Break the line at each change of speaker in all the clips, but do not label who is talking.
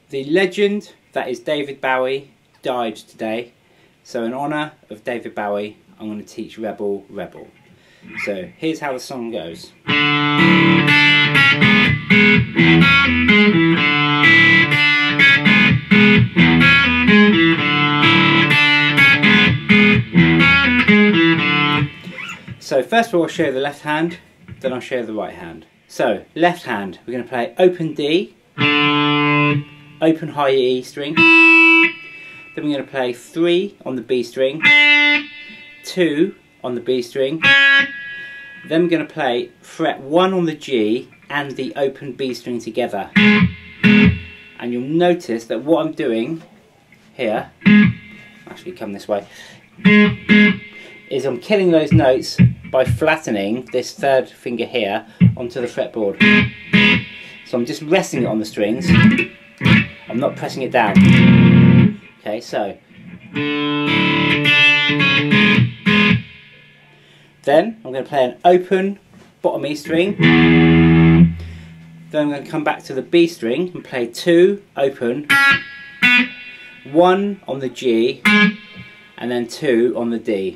The legend that is David Bowie died today, so in honour of David Bowie I'm going to teach Rebel Rebel. So here's how the song goes. So first of all I'll show you the left hand, then I'll show you the right hand. So left hand, we're going to play open D, open high E string, then we're going to play 3 on the B string, 2 on the B string, then we're going to play fret 1 on the G and the open B string together. And you'll notice that what I'm doing here, actually come this way, is I'm killing those notes by flattening this third finger here onto the fretboard. So I'm just resting it on the strings, I'm not pressing it down. Okay, so then I'm going to play an open bottom E string, then I'm going to come back to the B string and play 2 open, 1 on the G and then 2 on the D.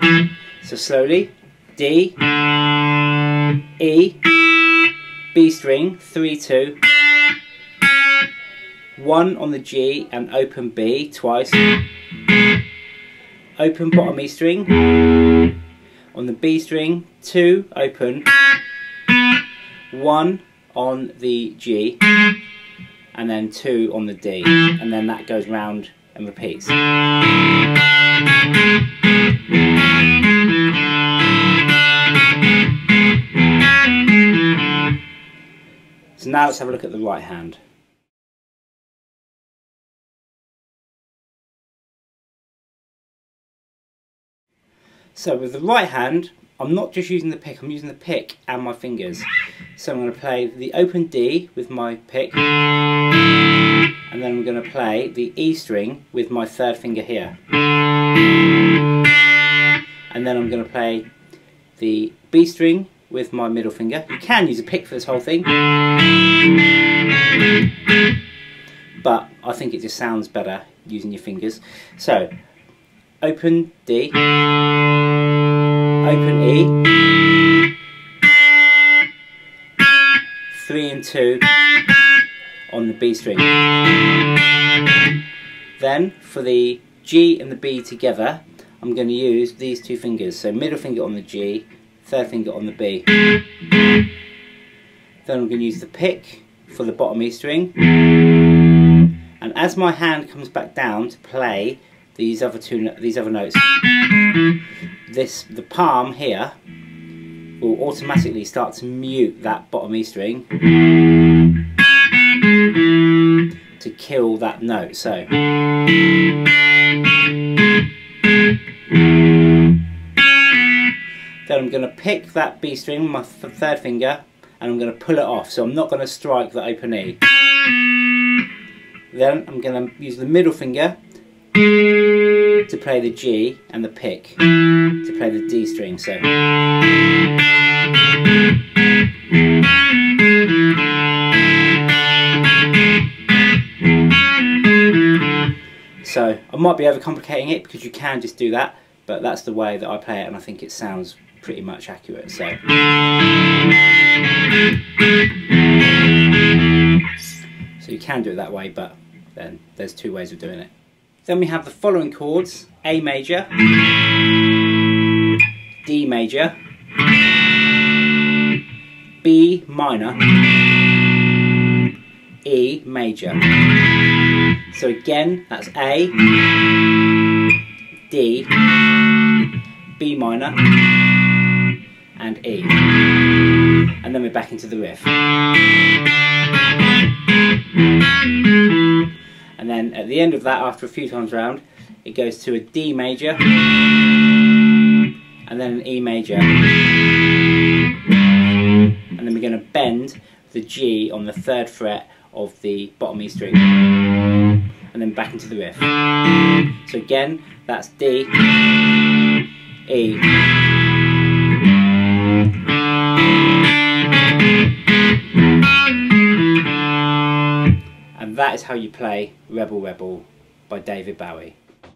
So slowly, D, E, B string, 3, 2, 1 on the G and open B twice, open bottom E string, on the B string, 2 open, 1 on the G and then 2 on the D, and then that goes round and repeats. So now let's have a look at the right hand. So with the right hand, I'm not just using the pick, I'm using the pick and my fingers. So I'm going to play the open D with my pick, and then I'm going to play the E string with my third finger here. And then I'm going to play the B string with my middle finger. You can use a pick for this whole thing, but I think it just sounds better using your fingers. So open D, open E, 3 and 2 on the B string. Then for the G and the B together, I'm going to use these 2 fingers. So middle finger on the G, third finger on the B. Then I'm going to use the pick for the bottom E string. And as my hand comes back down to play these other notes, the palm here will automatically start to mute that bottom E string to kill that note. So then I'm going to pick that B string with my third finger and I'm going to pull it off, so I'm not going to strike the open E. Then I'm going to use the middle finger to play the G and the pick to play the D string. So I might be overcomplicating it because you can just do that, but that's the way that I play it and I think it sounds pretty much accurate. So you can do it that way, but then there's 2 ways of doing it. Then we have the following chords: A major, D major, B minor, E major. So again, that's A, D, B minor, and E. And then we're back into the riff. And then at the end of that, after a few times round, it goes to a D major, and then an E major. And then we're going to bend the G on the 3rd fret of the bottom E string. And then back into the riff. So again, that's D, E, and And that is how you play Rebel Rebel by David Bowie.